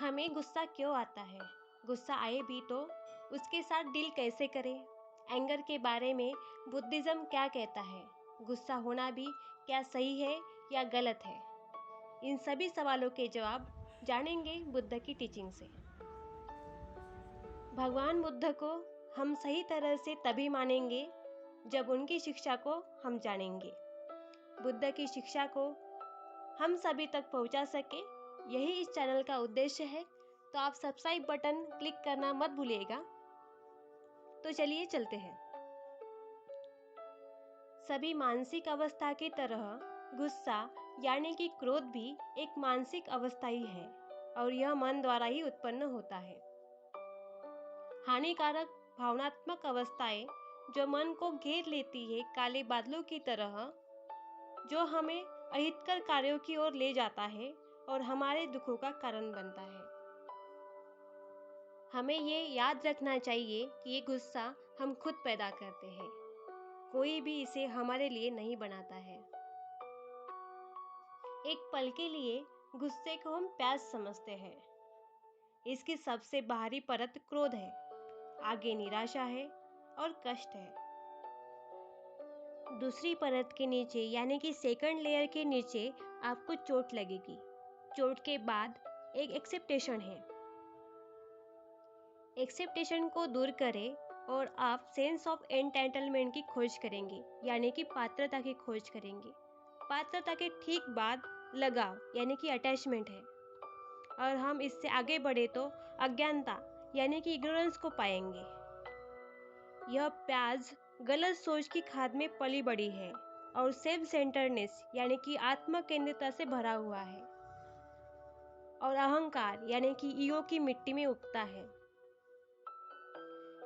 हमें गुस्सा क्यों आता है? गुस्सा आए भी तो उसके साथ डील कैसे करें? एंगर के बारे में बुद्धिज़्म क्या कहता है? गुस्सा होना भी क्या सही है या गलत है? इन सभी सवालों के जवाब जानेंगे बुद्ध की टीचिंग से। भगवान बुद्ध को हम सही तरह से तभी मानेंगे जब उनकी शिक्षा को हम जानेंगे। बुद्ध की शिक्षा को हम सभी तक पहुंचा सके, यही इस चैनल का उद्देश्य है। तो आप सब्सक्राइब बटन क्लिक करना मत भूलिएगा। तो चलिए चलते हैं। सभी मानसिक अवस्था की तरह गुस्सा यानी कि क्रोध भी एक मानसिक अवस्था ही है और यह मन द्वारा ही उत्पन्न होता है। हानिकारक भावनात्मक अवस्थाएं जो मन को घेर लेती है काले बादलों की तरह, जो हमें अहितकर कार्यों की ओर ले जाता है और हमारे दुखों का कारण बनता है। हमें ये याद रखना चाहिए कि ये गुस्सा हम खुद पैदा करते हैं, कोई भी इसे हमारे लिए नहीं बनाता है। एक पल के लिए गुस्से को हम प्यास समझते हैं। इसकी सबसे बाहरी परत क्रोध है, आगे निराशा है और कष्ट है। दूसरी परत के नीचे यानी कि सेकंड लेयर के नीचे आपको चोट लगेगी। चोट के बाद एक एक्सेप्टेशन है। एक्सेप्टेशन को दूर करें और आप सेंस ऑफ एंटाइटलमेंट की खोज करेंगे, यानी कि पात्रता की खोज करेंगे। पात्रता के ठीक बाद लगाव यानी कि अटैचमेंट है और हम इससे आगे बढ़े तो अज्ञानता यानी कि इग्नोरेंस को पाएंगे। यह प्याज गलत सोच की खाद में पली बड़ी है और सेल्फ सेंटरनेस यानी कि आत्म केंद्रितता से भरा हुआ है और अहंकार यानी कि ईगो की मिट्टी में उगता है।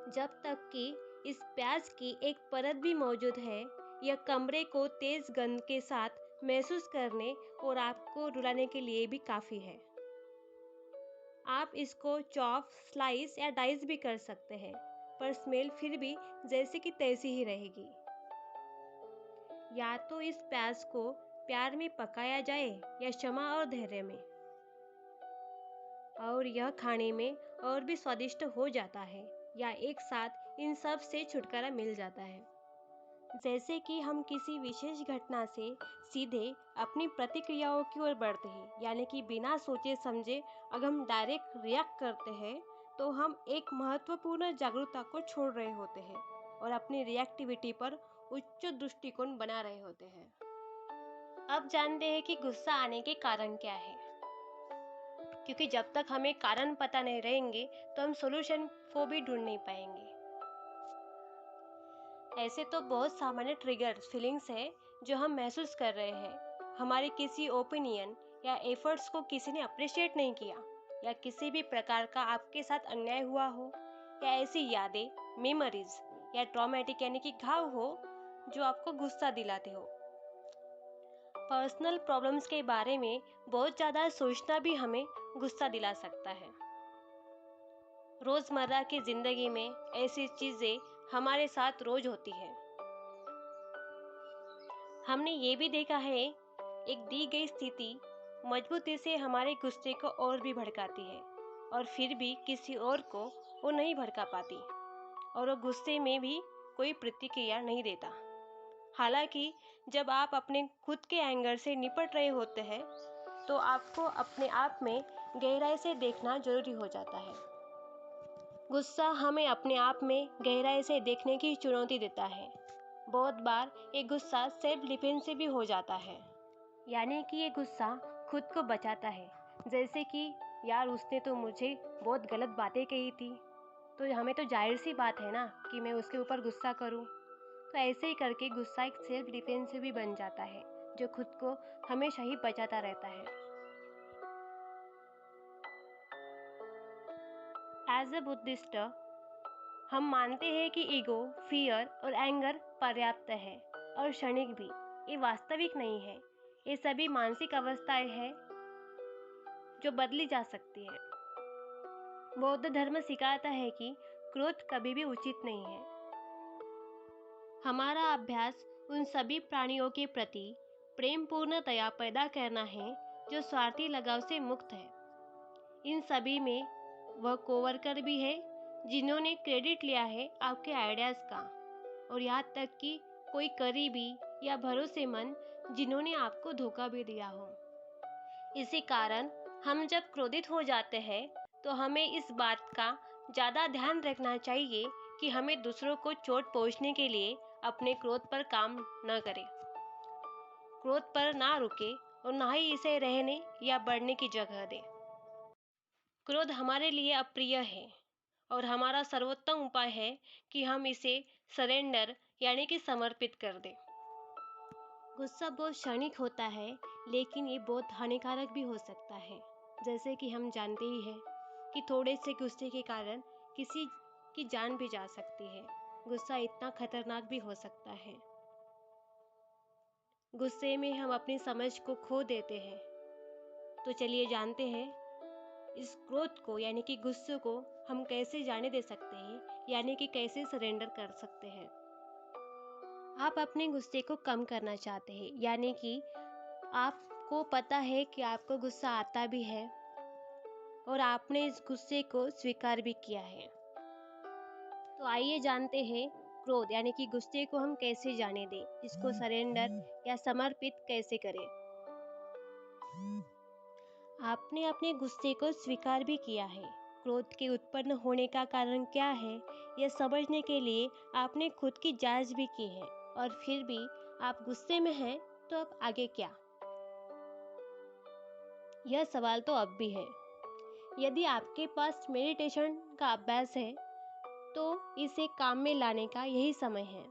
जब तक कि इस प्याज की एक परत भी मौजूद है, यह कमरे को तेज गंध के साथ महसूस करने और आपको रुलाने के लिए भी काफ़ी है। आप इसको चॉप, स्लाइस या डाइस भी कर सकते हैं, पर स्मेल फिर भी जैसे कि तैसी ही रहेगी। या तो इस प्याज को प्यार में पकाया जाए या क्षमा और धैर्य में, और यह खाने में और भी स्वादिष्ट हो जाता है, या एक साथ इन सब से छुटकारा मिल जाता है। जैसे कि हम किसी विशेष घटना से सीधे अपनी प्रतिक्रियाओं की ओर बढ़ते हैं, यानी कि बिना सोचे समझे अगर हम डायरेक्ट रिएक्ट करते हैं तो हम एक महत्वपूर्ण जागरूकता को छोड़ रहे होते हैं और अपनी रिएक्टिविटी पर उच्च दृष्टिकोण बना रहे होते हैं। अब जानते हैं कि गुस्सा आने के कारण क्या है, क्योंकि जब तक हमें कारण पता नहीं रहेंगे तो हम सॉल्यूशन को भी ढूंढ नहीं पाएंगे। ऐसे तो बहुत सामान्य ट्रिगर्स फीलिंग्स है जो हम महसूस कर रहे हैं। हमारे किसी ओपिनियन या एफर्ट्स को किसी ने अप्रिशिएट नहीं किया, या किसी भी प्रकार का आपके साथ अन्याय हुआ हो, या ऐसी यादें, मेमोरीज या ट्रॉमेटिक यानी कि घाव हो जो आपको गुस्सा दिलाते हो। पर्सनल प्रॉब्लम्स के बारे में बहुत ज़्यादा सोचना भी हमें गुस्सा दिला सकता है। रोज़मर्रा की ज़िंदगी में ऐसी चीज़ें हमारे साथ रोज होती है। हमने ये भी देखा है, एक दी गई स्थिति मजबूती से हमारे गुस्से को और भी भड़काती है और फिर भी किसी और को वो नहीं भड़का पाती और वो गुस्से में भी कोई प्रतिक्रिया नहीं देता। हालांकि जब आप अपने खुद के एंगर से निपट रहे होते हैं तो आपको अपने आप में गहराई से देखना जरूरी हो जाता है। गुस्सा हमें अपने आप में गहराई से देखने की चुनौती देता है। बहुत बार ये गुस्सा सेल्फ डिफेंसिव भी हो जाता है, यानी कि ये गुस्सा खुद को बचाता है। जैसे कि यार उसने तो मुझे बहुत गलत बातें कही थी, तो हमें तो जाहिर सी बात है ना कि मैं उसके ऊपर गुस्सा करूं। तो ऐसे ही करके गुस्सा एक सेल्फ डिफेंसिव भी बन जाता है जो खुद को हमेशा ही बचाता रहता है। एज अ बुद्धिस्ट हम मानते हैं कि ईगो, फियर और एंगर पर्याप्त है और क्षणिक भी, ये वास्तविक नहीं है। ये सभी मानसिक अवस्थाएं हैं जो बदली जा सकती है। बौद्ध धर्म सिखाता है कि क्रोध कभी भी उचित नहीं है। हमारा अभ्यास उन सभी प्राणियों के प्रति प्रेमपूर्ण दया पैदा करना है जो स्वार्थी लगाव से मुक्त है। इन सभी में वह कोवर्कर भी है जिन्होंने क्रेडिट लिया है आपके आइडियाज़ का, और यहाँ तक कि कोई करीबी या भरोसेमंद जिन्होंने आपको धोखा भी दिया हो। इसी कारण हम जब क्रोधित हो जाते हैं तो हमें इस बात का ज़्यादा ध्यान रखना चाहिए कि हमें दूसरों को चोट पहुंचने के लिए अपने क्रोध पर काम न करें, क्रोध पर ना रुके और ना ही इसे रहने या बढ़ने की जगह दें। क्रोध हमारे लिए अप्रिय है और हमारा सर्वोत्तम उपाय है कि हम इसे सरेंडर यानी कि समर्पित कर दें। गुस्सा बहुत क्षणिक होता है, लेकिन ये बहुत हानिकारक भी हो सकता है। जैसे कि हम जानते ही हैं कि थोड़े से गुस्से के कारण किसी की जान भी जा सकती है। गुस्सा इतना खतरनाक भी हो सकता है। गुस्से में हम अपनी समझ को खो देते हैं। तो चलिए जानते हैं इस क्रोध को यानी कि गुस्से को हम कैसे जाने दे सकते हैं, यानी कि कैसे सरेंडर कर सकते हैं। आप अपने गुस्से को कम करना चाहते हैं, यानी कि आपको पता है कि आपको गुस्सा आता भी है और आपने इस गुस्से को स्वीकार भी किया है। तो आइए जानते हैं क्रोध यानी कि गुस्से को हम कैसे जाने दें, इसको सरेंडर या समर्पित कैसे करें। आपने अपने गुस्से को स्वीकार भी किया है। क्रोध के उत्पन्न होने का कारण क्या है, यह समझने के लिए आपने खुद की जांच भी की है, और फिर भी आप गुस्से में हैं, तो अब आगे क्या? यह सवाल तो अब भी है। यदि आपके पास मेडिटेशन का अभ्यास है तो इसे काम में लाने का यही समय है।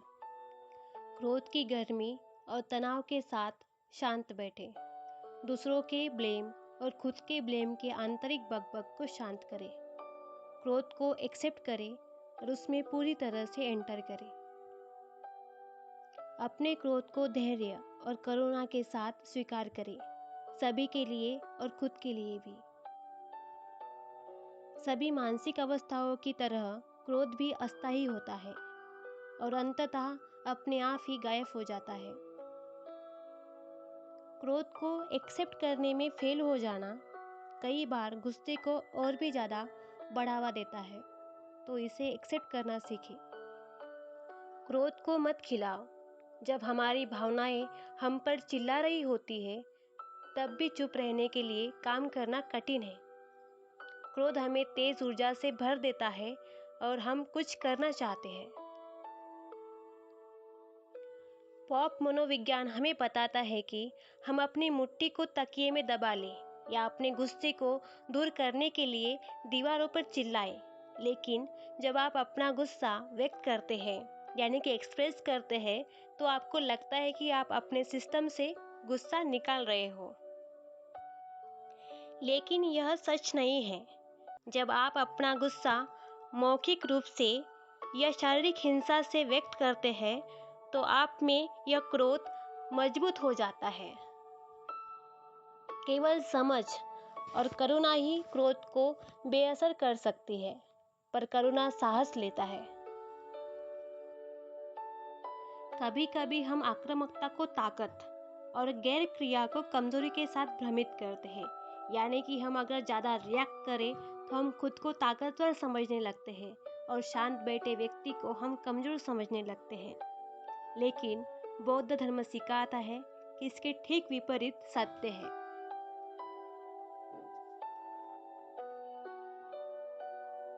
क्रोध की गर्मी और तनाव के साथ शांत बैठे, दूसरों के ब्लेम और खुद के ब्लेम के आंतरिक बकबक को शांत करें। क्रोध को एक्सेप्ट करें और उसमें पूरी तरह से एंटर करें। अपने क्रोध को धैर्य और करुणा के साथ स्वीकार करें, सभी के लिए और खुद के लिए भी। सभी मानसिक अवस्थाओं की तरह क्रोध भी अस्थायी होता है और अंततः अपने आप ही गायब हो जाता है। क्रोध को एक्सेप्ट करने में फेल हो जाना कई बार गुस्से को और भी ज़्यादा बढ़ावा देता है, तो इसे एक्सेप्ट करना सीखें। क्रोध को मत खिलाओ। जब हमारी भावनाएं हम पर चिल्ला रही होती है, तब भी चुप रहने के लिए काम करना कठिन है। क्रोध हमें तेज ऊर्जा से भर देता है और हम कुछ करना चाहते हैं। पॉप मनोविज्ञान हमें बताता है कि हम अपनी मुट्ठी को तकिए में दबा लें या अपने गुस्से को दूर करने के लिए दीवारों पर चिल्लाएं, लेकिन जब आप अपना गुस्सा व्यक्त करते हैं यानी कि एक्सप्रेस करते हैं, तो आपको लगता है कि आप अपने सिस्टम से गुस्सा निकाल रहे हो। लेकिन यह सच नहीं है। जब आप अपना गुस्सा मौखिक रूप से या शारीरिक हिंसा से व्यक्त करते हैं, तो आप में यह क्रोध मजबूत हो जाता है। केवल समझ और करुणा ही क्रोध को बेअसर कर सकती है, पर करुणा साहस लेता है। कभी कभी हम आक्रामकता को ताकत और गैर क्रिया को कमजोरी के साथ भ्रमित करते हैं, यानी कि हम अगर ज़्यादा रिएक्ट करें तो हम खुद को ताकतवर समझने लगते हैं और शांत बैठे व्यक्ति को हम कमज़ोर समझने लगते हैं। लेकिन बौद्ध धर्म सिखाता है कि इसके ठीक विपरीत सत्य है।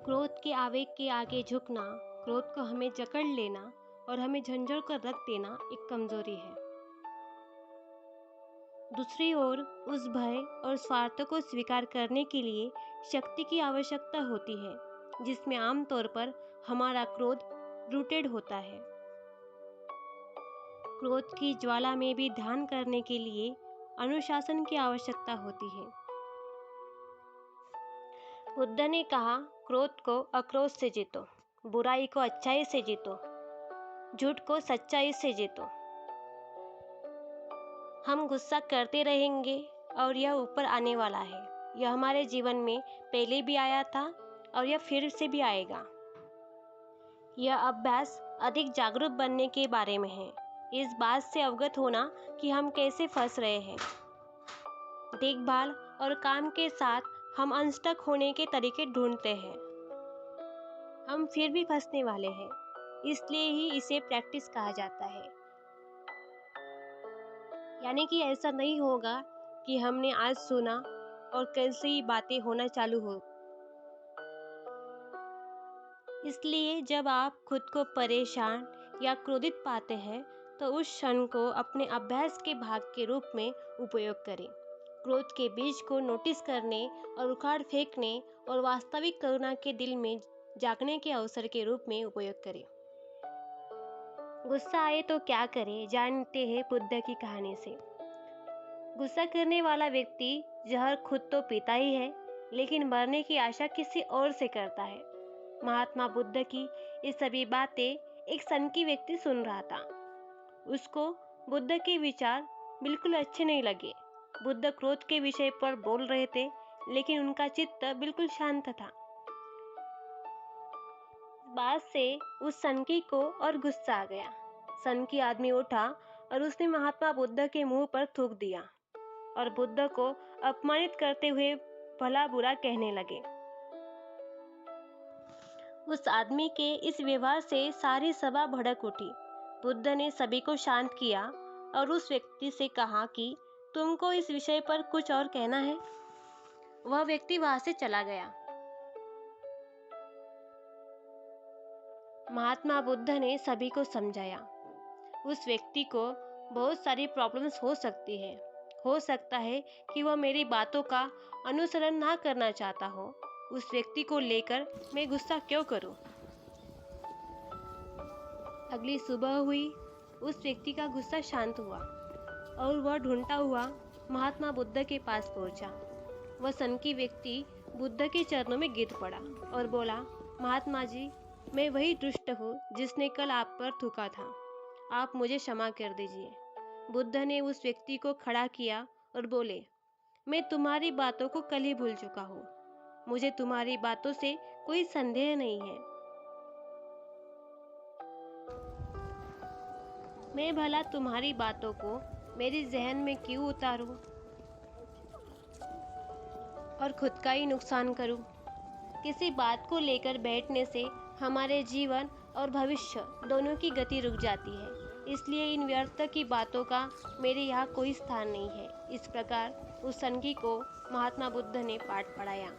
क्रोध के आवेग के आगे झुकना, क्रोध को हमें जकड़ लेना और हमें झंझोड़ कर रख देना एक कमजोरी है। दूसरी ओर उस भय और स्वार्थ को स्वीकार करने के लिए शक्ति की आवश्यकता होती है, जिसमें आमतौर पर हमारा क्रोध रूटेड होता है। क्रोध की ज्वाला में भी ध्यान करने के लिए अनुशासन की आवश्यकता होती है। बुद्ध ने कहा, क्रोध को आक्रोश से जीतो, बुराई को अच्छाई से जीतो, झूठ को सच्चाई से जीतो। हम गुस्सा करते रहेंगे और यह ऊपर आने वाला है। यह हमारे जीवन में पहले भी आया था और यह फिर से भी आएगा। यह अभ्यास अधिक जागरूक बनने के बारे में है, इस बात से अवगत होना कि हम कैसे फंस रहे हैं। देखभाल और काम के साथ हम अनस्टक होने के तरीके ढूंढते हैं। हम फिर भी फंसने वाले हैं, इसलिए ही इसे प्रैक्टिस कहा जाता है। यानी कि ऐसा नहीं होगा कि हमने आज सुना और कल से ही बातें होना चालू हो। इसलिए जब आप खुद को परेशान या क्रोधित पाते हैं तो उस क्षण को अपने अभ्यास के भाग के रूप में उपयोग करें। क्रोध के बीज को नोटिस करने और उखाड़ फेंकने और वास्तविक करुणा के दिल में जागने के अवसर के रूप में उपयोग करें। गुस्सा आए तो क्या करें, जानते हैं बुद्ध की कहानी से। गुस्सा करने वाला व्यक्ति जहर खुद तो पीता ही है, लेकिन मरने की आशा किसी और से करता है। महात्मा बुद्ध की ये सभी बातें एक सनकी व्यक्ति सुन रहा था। उसको बुद्ध के विचार बिल्कुल अच्छे नहीं लगे। बुद्ध क्रोध के विषय पर बोल रहे थे, लेकिन उनका चित्त बिल्कुल शांत था। बात से उस सनकी को और गुस्सा आ गया। सनकी आदमी उठा और उसने महात्मा बुद्ध के मुंह पर थूक दिया और बुद्ध को अपमानित करते हुए भला बुरा कहने लगे। उस आदमी के इस व्यवहार से सारी सभा भड़क उठी। बुद्ध ने सभी को शांत किया और उस व्यक्ति से कहा कि तुमको इस विषय पर कुछ और कहना है। वह व्यक्ति वहां से चला गया। महात्मा बुद्ध ने सभी को समझाया, उस व्यक्ति को बहुत सारी प्रॉब्लम्स हो सकती है। हो सकता है कि वह मेरी बातों का अनुसरण ना करना चाहता हो। उस व्यक्ति को लेकर मैं गुस्सा क्यों करूं? अगली सुबह हुई। उस व्यक्ति का गुस्सा शांत हुआ और वह ढूंढता हुआ महात्मा बुद्ध के पास पहुंचा। वह सनकी व्यक्ति बुद्ध के चरणों में गिर पड़ा और बोला, महात्मा जी, मैं वही दुष्ट हूँ जिसने कल आप पर थूका था। आप मुझे क्षमा कर दीजिए। बुद्ध ने उस व्यक्ति को खड़ा किया और बोले, मैं तुम्हारी बातों को कल ही भूल चुका हूँ। मुझे तुम्हारी बातों से कोई संदेह नहीं है। मैं भला तुम्हारी बातों को मेरे जहन में क्यों उतारूं और खुद का ही नुकसान करूं? किसी बात को लेकर बैठने से हमारे जीवन और भविष्य दोनों की गति रुक जाती है। इसलिए इन व्यर्थ की बातों का मेरे यहाँ कोई स्थान नहीं है। इस प्रकार उस सनकी को महात्मा बुद्ध ने पाठ पढ़ाया।